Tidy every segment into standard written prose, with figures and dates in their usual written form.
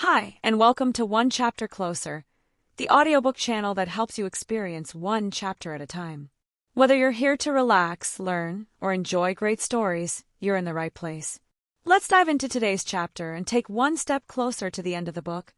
Hi, and welcome to One Chapter Closer, the audiobook channel that helps you experience one chapter at a time. Whether you're here to relax, learn, or enjoy great stories, you're in the right place. Let's dive into today's chapter and take one step closer to the end of the book.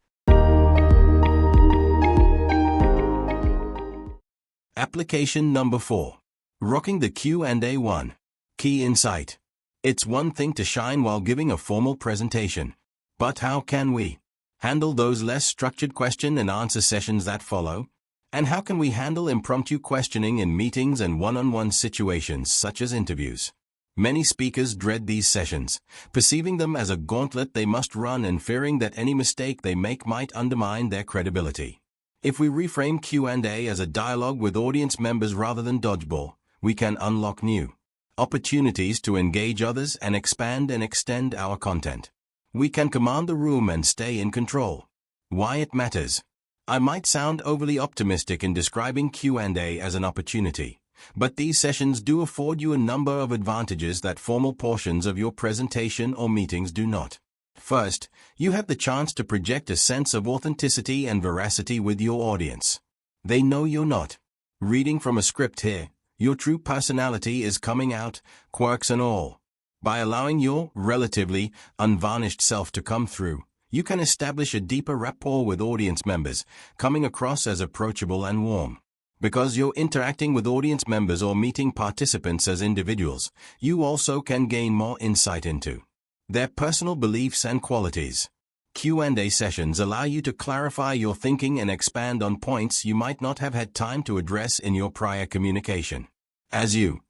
Application number 4. Rocking the Q&A 1. Key insight. It's one thing to shine while giving a formal presentation. But how can we handle those less structured question and answer sessions that follow? And how can we handle impromptu questioning in meetings and one-on-one situations such as interviews? Many speakers dread these sessions, perceiving them as a gauntlet they must run and fearing that any mistake they make might undermine their credibility. If we reframe Q&A as a dialogue with audience members rather than dodgeball, we can unlock new opportunities to engage others and expand and extend our content. We can command the room and stay in control. Why it matters. I might sound overly optimistic in describing Q&A as an opportunity, but these sessions do afford you a number of advantages that formal portions of your presentation or meetings do not. First, you have the chance to project a sense of authenticity and veracity with your audience. They know you're not reading from a script here. Your true personality is coming out, quirks and all. By allowing your relatively unvarnished self to come through, you can establish a deeper rapport with audience members, coming across as approachable and warm. Because you're interacting with audience members or meeting participants as individuals, you also can gain more insight into their personal beliefs and qualities. Q&A sessions allow you to clarify your thinking and expand on points you might not have had time to address in your prior communication. As you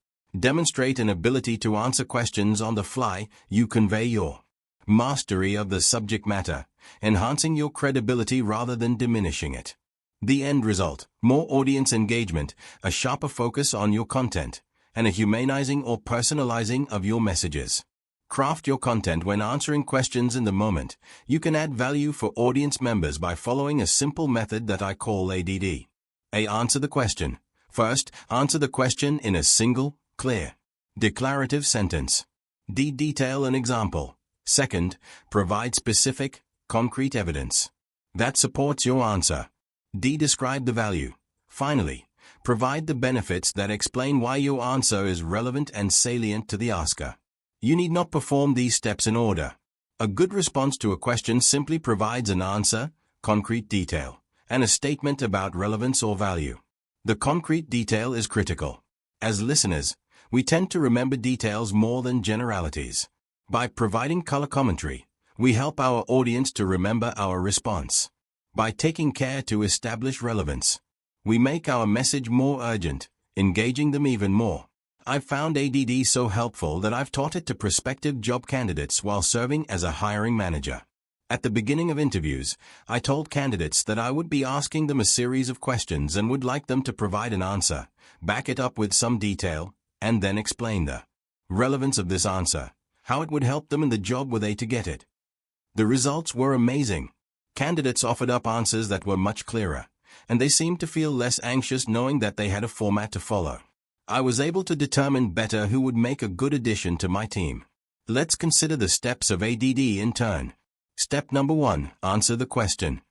demonstrate an ability to answer questions on the fly, you convey your mastery of the subject matter, enhancing your credibility rather than diminishing it. The end result: more audience engagement, a sharper focus on your content, and a humanizing or personalizing of your messages. Craft your content when answering questions in the moment. You can add value for audience members by following a simple method that I call ADD. A. Answer the question. First, answer the question in a single, clear, declarative sentence. D. Detail an example. Second, provide specific, concrete evidence that supports your answer. D. Describe the value. Finally, provide the benefits that explain why your answer is relevant and salient to the asker. You need not perform these steps in order. A good response to a question simply provides an answer, concrete detail, and a statement about relevance or value. The concrete detail is critical. As listeners, we tend to remember details more than generalities. By providing color commentary, we help our audience to remember our response. By taking care to establish relevance, we make our message more urgent, engaging them even more. I've found ADD so helpful that I've taught it to prospective job candidates while serving as a hiring manager. At the beginning of interviews, I told candidates that I would be asking them a series of questions and would like them to provide an answer, back it up with some detail, and then explain the relevance of this answer, how it would help them in the job were they to get it. The results were amazing. Candidates offered up answers that were much clearer, and they seemed to feel less anxious knowing that they had a format to follow. I was able to determine better who would make a good addition to my team. Let's consider the steps of ADD in turn. Step number 1. Answer the question.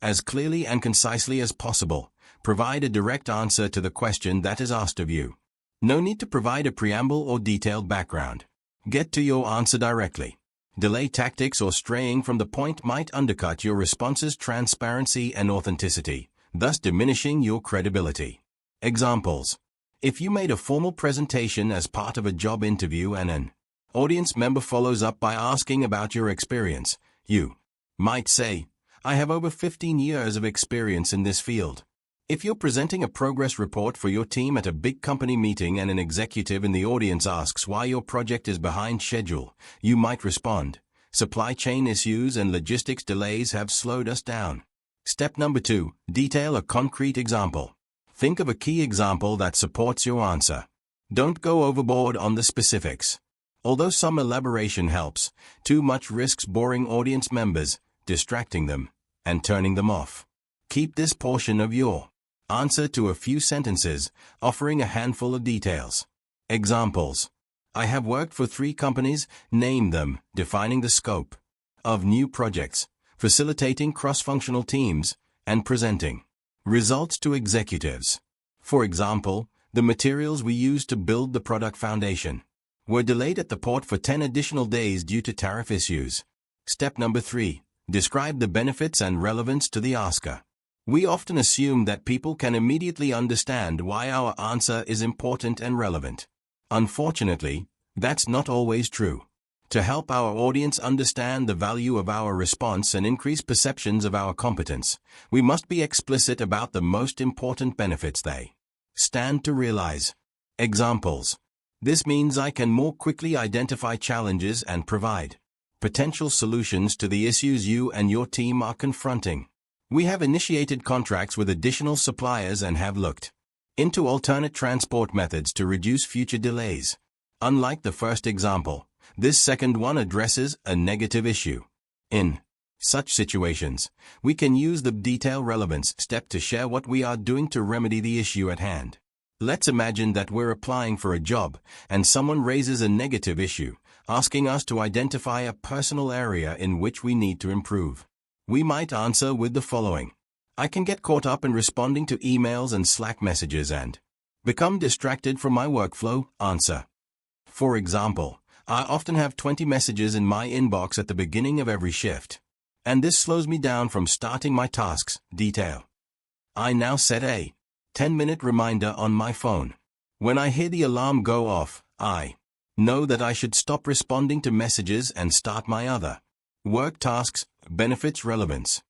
As clearly and concisely as possible, provide a direct answer to the question that is asked of you. No need to provide a preamble or detailed background. Get to your answer directly. Delay tactics or straying from the point might undercut your response's transparency and authenticity, thus diminishing your credibility. Examples. If you made a formal presentation as part of a job interview and an audience member follows up by asking about your experience, you might say, "I have over 15 years of experience in this field." If you're presenting a progress report for your team at a big company meeting and an executive in the audience asks why your project is behind schedule, you might respond, "Supply chain issues and logistics delays have slowed us down." Step number 2. Detail a concrete example. Think of a key example that supports your answer. Don't go overboard on the specifics. Although some elaboration helps, too much risks boring audience members, distracting them, and turning them off. Keep this portion of your answer to a few sentences, offering a handful of details. Examples. I have worked for 3 companies, name them, defining the scope of new projects. facilitating cross-functional teams, and presenting results to executives. For example, the materials we used to build the product foundation were delayed at the port for 10 additional days due to tariff issues. Step number 3. Describe the benefits and relevance to the asker. We often assume that people can immediately understand why our answer is important and relevant. Unfortunately, that's not always true. To help our audience understand the value of our response and increase perceptions of our competence, we must be explicit about the most important benefits they stand to realize. Examples. This means I can more quickly identify challenges and provide potential solutions to the issues you and your team are confronting. We have initiated contracts with additional suppliers and have looked into alternate transport methods to reduce future delays. Unlike the first example, this second one addresses a negative issue. In such situations, we can use the detail relevance step to share what we are doing to remedy the issue at hand. Let's imagine that we're applying for a job and someone raises a negative issue, asking us to identify a personal area in which we need to improve. We might answer with the following. I can get caught up in responding to emails and Slack messages and become distracted from my workflow. Answer. For example, I often have 20 messages in my inbox at the beginning of every shift, and this slows me down from starting my tasks. Detail. I now set a 10-minute reminder on my phone. When I hear the alarm go off, I know that I should stop responding to messages and start my other work tasks. Benefits relevance.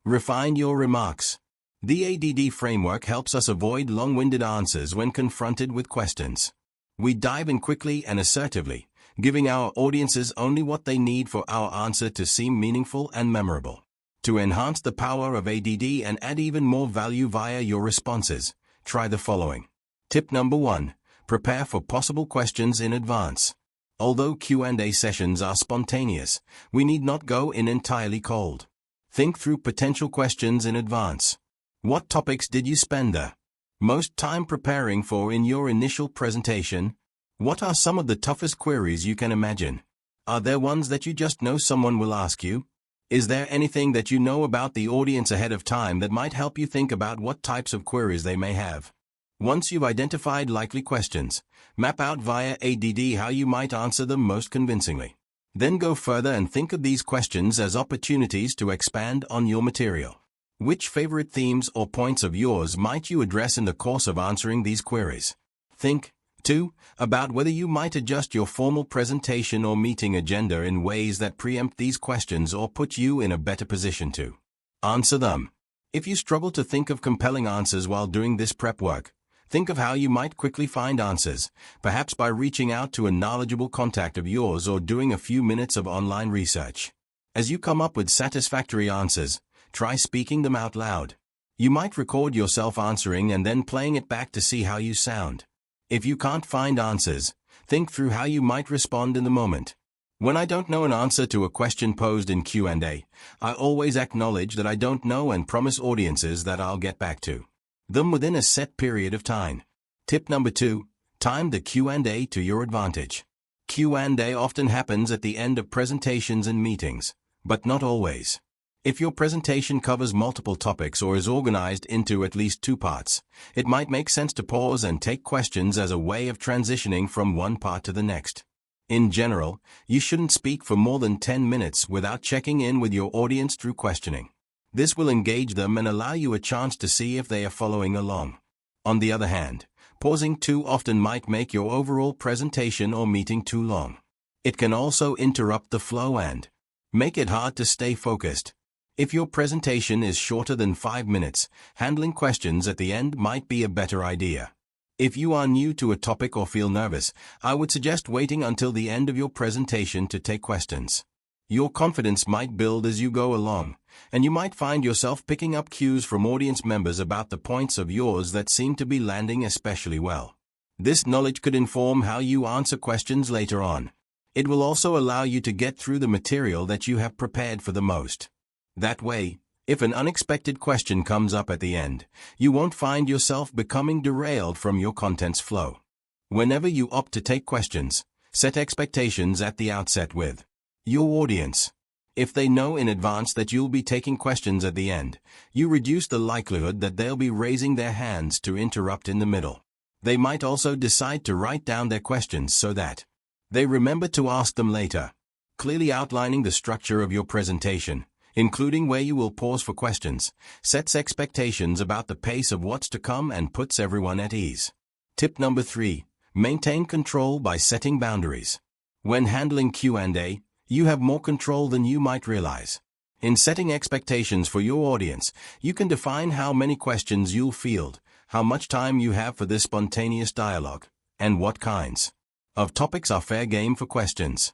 Refine your remarks. The ADD framework helps us avoid long-winded answers when confronted with questions. We dive in quickly and assertively, giving our audiences only what they need for our answer to seem meaningful and memorable. To enhance the power of ADD and add even more value via your responses, try the following. Tip number 1. Prepare for possible questions in advance. Although Q&A sessions are spontaneous, we need not go in entirely cold. Think through potential questions in advance. What topics did you spend the most time preparing for in your initial presentation? What are some of the toughest queries you can imagine? Are there ones that you just know someone will ask you? Is there anything that you know about the audience ahead of time that might help you think about what types of queries they may have? Once you've identified likely questions, map out via ADD how you might answer them most convincingly. Then go further and think of these questions as opportunities to expand on your material. Which favorite themes or points of yours might you address in the course of answering these queries? Think, too, about whether you might adjust your formal presentation or meeting agenda in ways that preempt these questions or put you in a better position to answer them. If you struggle to think of compelling answers while doing this prep work, think of how you might quickly find answers, perhaps by reaching out to a knowledgeable contact of yours or doing a few minutes of online research. As you come up with satisfactory answers, try speaking them out loud. You might record yourself answering and then playing it back to see how you sound. If you can't find answers, think through how you might respond in the moment. When I don't know an answer to a question posed in Q&A, I always acknowledge that I don't know and promise audiences that I'll get back to them within a set period of time. Tip number 2. Time the Q&A to your advantage. Q&A often happens at the end of presentations and meetings, but not always. If your presentation covers multiple topics or is organized into at least 2 parts, it might make sense to pause and take questions as a way of transitioning from one part to the next. In general, you shouldn't speak for more than 10 minutes without checking in with your audience through questioning. This will engage them and allow you a chance to see if they are following along. On the other hand, pausing too often might make your overall presentation or meeting too long. It can also interrupt the flow and make it hard to stay focused. If your presentation is shorter than 5 minutes, handling questions at the end might be a better idea. If you are new to a topic or feel nervous, I would suggest waiting until the end of your presentation to take questions. Your confidence might build as you go along, and you might find yourself picking up cues from audience members about the points of yours that seem to be landing especially well. This knowledge could inform how you answer questions later on. It will also allow you to get through the material that you have prepared for the most. That way, if an unexpected question comes up at the end, you won't find yourself becoming derailed from your content's flow. Whenever you opt to take questions, set expectations at the outset with your audience. If they know in advance that you'll be taking questions at the end, you reduce the likelihood that they'll be raising their hands to interrupt in the middle. They might also decide to write down their questions so that they remember to ask them later. Clearly outlining the structure of your presentation, including where you will pause for questions, sets expectations about the pace of what's to come and puts everyone at ease. Tip number 3. Maintain control by setting boundaries. When handling Q&A, you have more control than you might realize. In setting expectations for your audience, you can define how many questions you'll field, how much time you have for this spontaneous dialogue, and what kinds of topics are fair game for questions.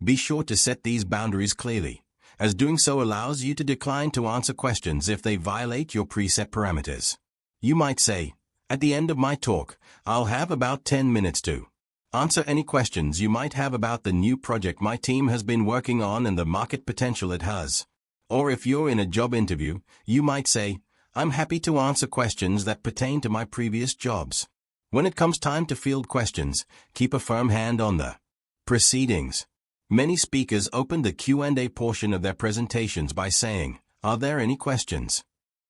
Be sure to set these boundaries clearly, as doing so allows you to decline to answer questions if they violate your preset parameters. You might say, at the end of my talk, I'll have about 10 minutes to answer any questions you might have about the new project my team has been working on and the market potential it has. Or if you're in a job interview, you might say, I'm happy to answer questions that pertain to my previous jobs. When it comes time to field questions, keep a firm hand on the proceedings. Many speakers open the Q&A portion of their presentations by saying, are there any questions?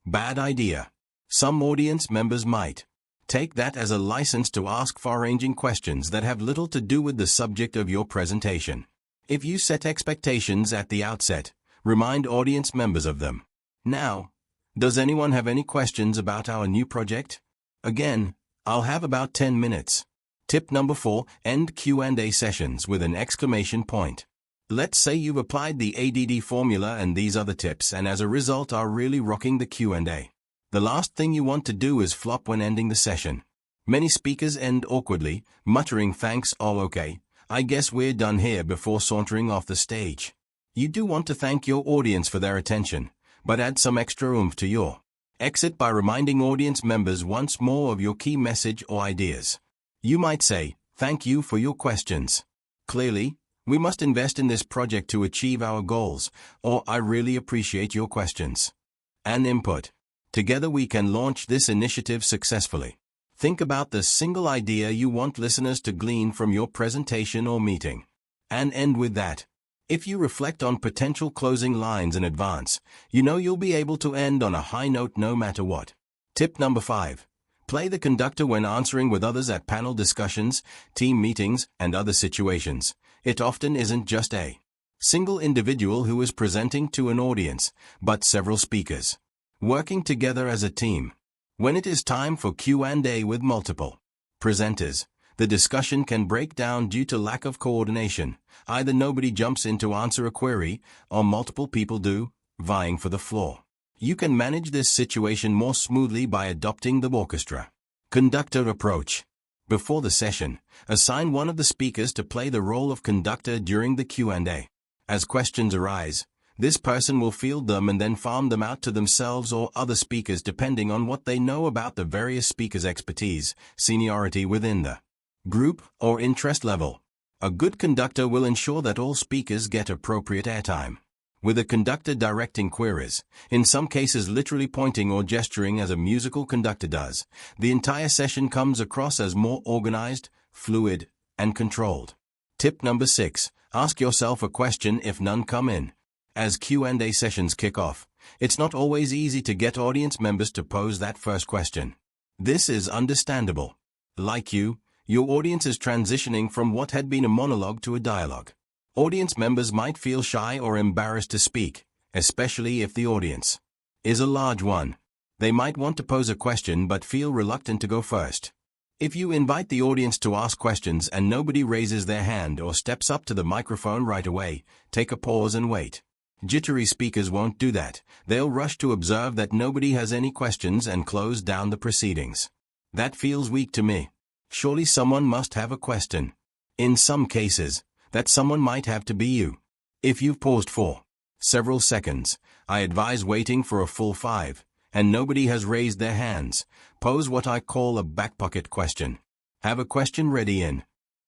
Bad idea. Some audience members might take that as a license to ask far-ranging questions that have little to do with the subject of your presentation. If you set expectations at the outset, remind audience members of them. Now, does anyone have any questions about our new project? Again, I'll have about 10 minutes. Tip number 4. End Q&A sessions with an exclamation point. Let's say you've applied the ADD formula and these other tips and as a result are really rocking the Q&A. The last thing you want to do is flop when ending the session. Many speakers end awkwardly, muttering thanks, oh okay, I guess we're done here before sauntering off the stage. You do want to thank your audience for their attention, but add some extra oomph to your exit by reminding audience members once more of your key message or ideas. You might say, thank you for your questions. Clearly, we must invest in this project to achieve our goals, or I really appreciate your questions and input. Together we can launch this initiative successfully. Think about the single idea you want listeners to glean from your presentation or meeting, and end with that. If you reflect on potential closing lines in advance, you know you'll be able to end on a high note no matter what. Tip number 5. Play the conductor when answering with others at panel discussions, team meetings, and other situations. It often isn't just a single individual who is presenting to an audience, but several speakers working together as a team. When it is time for Q&A with multiple presenters, the discussion can break down due to lack of coordination. Either nobody jumps in to answer a query, or multiple people do, vying for the floor. You can manage this situation more smoothly by adopting the orchestra conductor approach. Before the session, assign one of the speakers to play the role of conductor during the Q&A. As questions arise, this person will field them and then farm them out to themselves or other speakers depending on what they know about the various speakers' expertise, seniority within the group, or interest level. A good conductor will ensure that all speakers get appropriate airtime. With a conductor directing queries, in some cases literally pointing or gesturing as a musical conductor does, the entire session comes across as more organized, fluid, and controlled. Tip number 6. Ask yourself a question if none come in. As Q&A sessions kick off, it's not always easy to get audience members to pose that first question. This is understandable. Like you, your audience is transitioning from what had been a monologue to a dialogue. Audience members might feel shy or embarrassed to speak, especially if the audience is a large one. They might want to pose a question but feel reluctant to go first. If you invite the audience to ask questions and nobody raises their hand or steps up to the microphone right away, take a pause and wait. Jittery speakers won't do that. They'll rush to observe that nobody has any questions and close down the proceedings. That feels weak to me. Surely someone must have a question. In some cases, that someone might have to be you. If you've paused for several seconds, I advise waiting for a full 5, and nobody has raised their hands. Pose what I call a back pocket question. Have a question ready in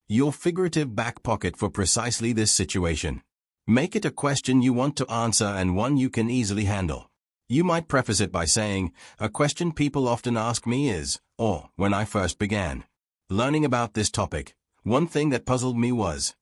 your figurative back pocket for precisely this situation. Make it a question you want to answer and one you can easily handle. You might preface it by saying, a question people often ask me is, or when I first began learning about this topic, one thing that puzzled me was,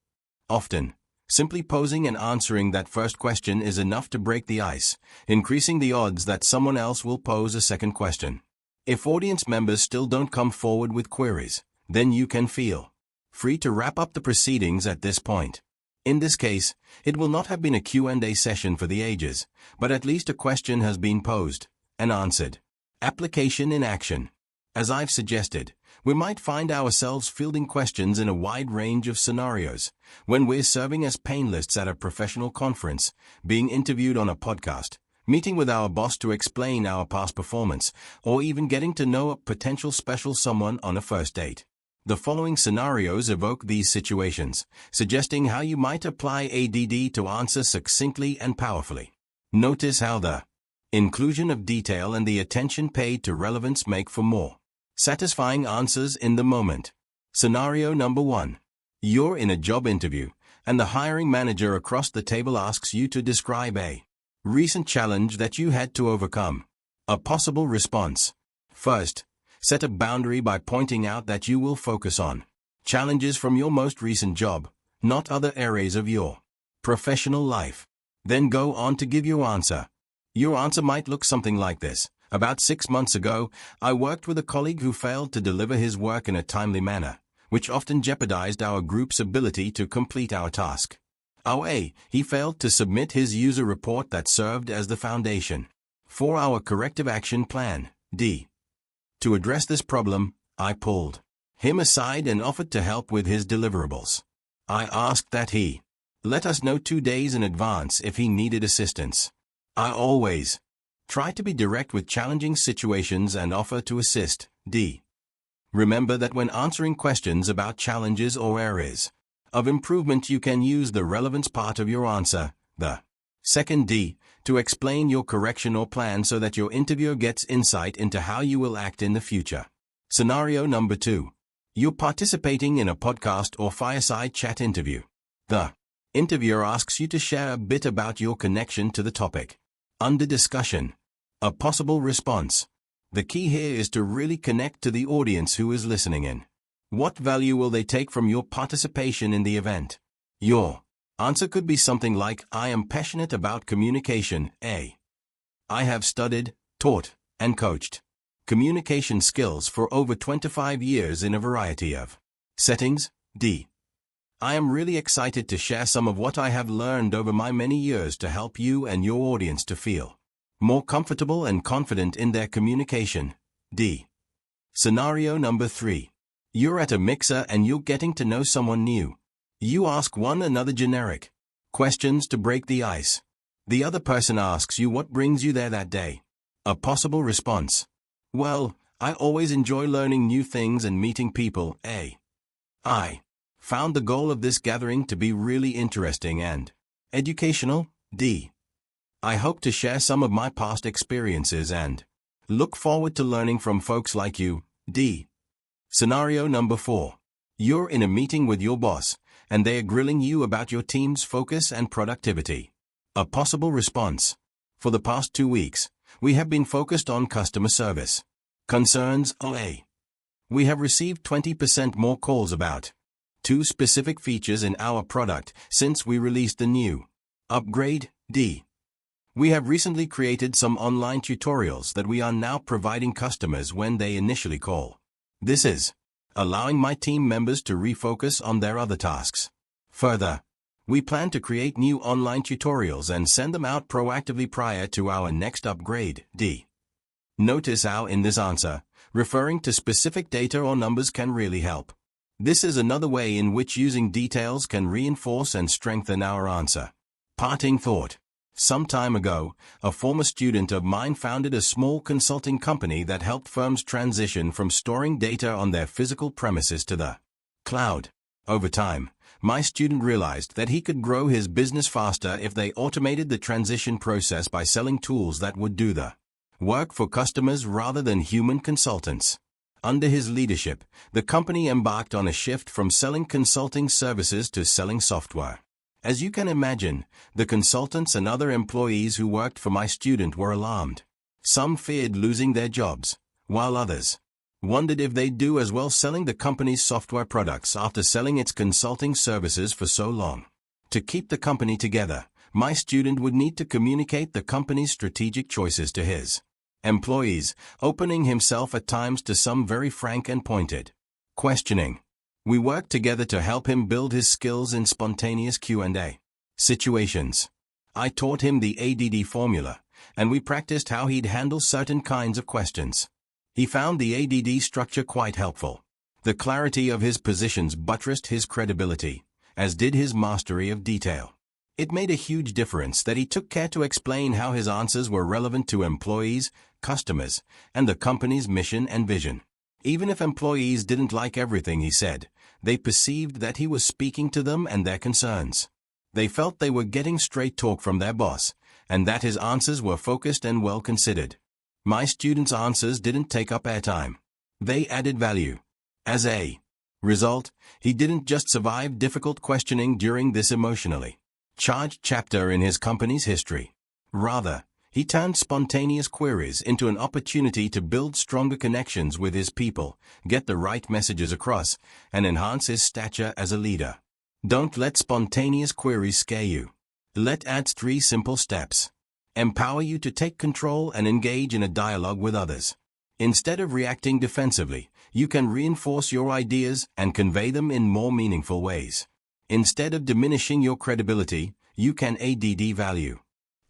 often, Simply posing and answering that first question is enough to break the ice, increasing the odds that someone else will pose a second question. If audience members still don't come forward with queries, then you can feel free to wrap up the proceedings at this point. In this case, it will not have been a Q&A session for the ages, but at least a question has been posed and answered. Application in action. As I've suggested, we might find ourselves fielding questions in a wide range of scenarios when we're serving as panelists at a professional conference, being interviewed on a podcast, meeting with our boss to explain our past performance, or even getting to know a potential special someone on a first date. The following scenarios evoke these situations, suggesting how you might apply ADD to answer succinctly and powerfully. Notice how the inclusion of detail and the attention paid to relevance make for more satisfying answers in the moment. Scenario number 1. You're in a job interview, and the hiring manager across the table asks you to describe a recent challenge that you had to overcome. A possible response. First, set a boundary by pointing out that you will focus on challenges from your most recent job, not other areas of your professional life. Then go on to give your answer. Your answer might look something like this. About 6 months ago, I worked with a colleague who failed to deliver his work in a timely manner, which often jeopardized our group's ability to complete our task. A. He failed to submit his user report that served as the foundation for our corrective action plan. D. To address this problem, I pulled him aside and offered to help with his deliverables. I asked that he let us know 2 days in advance if he needed assistance. I always try to be direct with challenging situations and offer to assist. D. Remember that when answering questions about challenges or areas of improvement, you can use the relevance part of your answer, the second D, to explain your correction or plan so that your interviewer gets insight into how you will act in the future. Scenario number 2. You're participating in a podcast or fireside chat interview. The interviewer asks you to share a bit about your connection to the topic under discussion. A possible response. The key here is to really connect to the audience who is listening in. What value will they take from your participation in the event? Your answer could be something like, I am passionate about communication. I have studied, taught, and coached communication skills for over 25 years in a variety of settings. D. I am really excited to share some of what I have learned over my many years to help you and your audience to feel more comfortable and confident in their communication. D. Scenario number 3. You're at a mixer and you're getting to know someone new. You ask one another generic questions to break the ice. The other person asks you what brings you there that day. A possible response. Well, I always enjoy learning new things and meeting people. I found the goal of this gathering to be really interesting and educational. D. I hope to share some of my past experiences and look forward to learning from folks like you. D. Scenario number 4. You're in a meeting with your boss, and they are grilling you about your team's focus and productivity. A possible response. For the past 2 weeks, we have been focused on customer service concerns. We have received 20% more calls about 2 specific features in our product since we released the new upgrade. D. We have recently created some online tutorials that we are now providing customers when they initially call. This is allowing my team members to refocus on their other tasks. Further, we plan to create new online tutorials and send them out proactively prior to our next upgrade. D. Notice how in this answer, referring to specific data or numbers can really help. This is another way in which using details can reinforce and strengthen our answer. Parting thought. Some time ago, a former student of mine founded a small consulting company that helped firms transition from storing data on their physical premises to the cloud. Over time, my student realized that he could grow his business faster if they automated the transition process by selling tools that would do the work for customers rather than human consultants. Under his leadership, the company embarked on a shift from selling consulting services to selling software. As you can imagine, the consultants and other employees who worked for my student were alarmed. Some feared losing their jobs, while others wondered if they'd do as well selling the company's software products after selling its consulting services for so long. To keep the company together, my student would need to communicate the company's strategic choices to his employees, opening himself at times to some very frank and pointed questioning. We worked together to help him build his skills in spontaneous Q&A situations. I taught him the ADD formula, and we practiced how he'd handle certain kinds of questions. He found the ADD structure quite helpful. The clarity of his positions buttressed his credibility, as did his mastery of detail. It made a huge difference that he took care to explain how his answers were relevant to employees, customers, and the company's mission and vision. Even if employees didn't like everything he said, they perceived that he was speaking to them and their concerns. They felt they were getting straight talk from their boss, and that his answers were focused and well considered. My student's answers didn't take up airtime. They added value. As a result, he didn't just survive difficult questioning during this emotionally charged chapter in his company's history. Rather, he turned spontaneous queries into an opportunity to build stronger connections with his people, get the right messages across, and enhance his stature as a leader. Don't let spontaneous queries scare you. Let add's 3 simple steps empower you to take control and engage in a dialogue with others. Instead of reacting defensively, you can reinforce your ideas and convey them in more meaningful ways. Instead of diminishing your credibility, you can add value.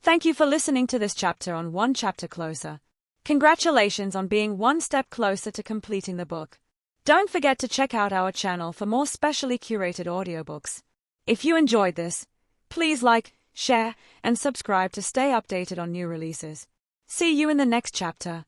Thank you for listening to this chapter on One Chapter Closer. Congratulations on being one step closer to completing the book. Don't forget to check out our channel for more specially curated audiobooks. If you enjoyed this, please like, share, and subscribe to stay updated on new releases. See you in the next chapter.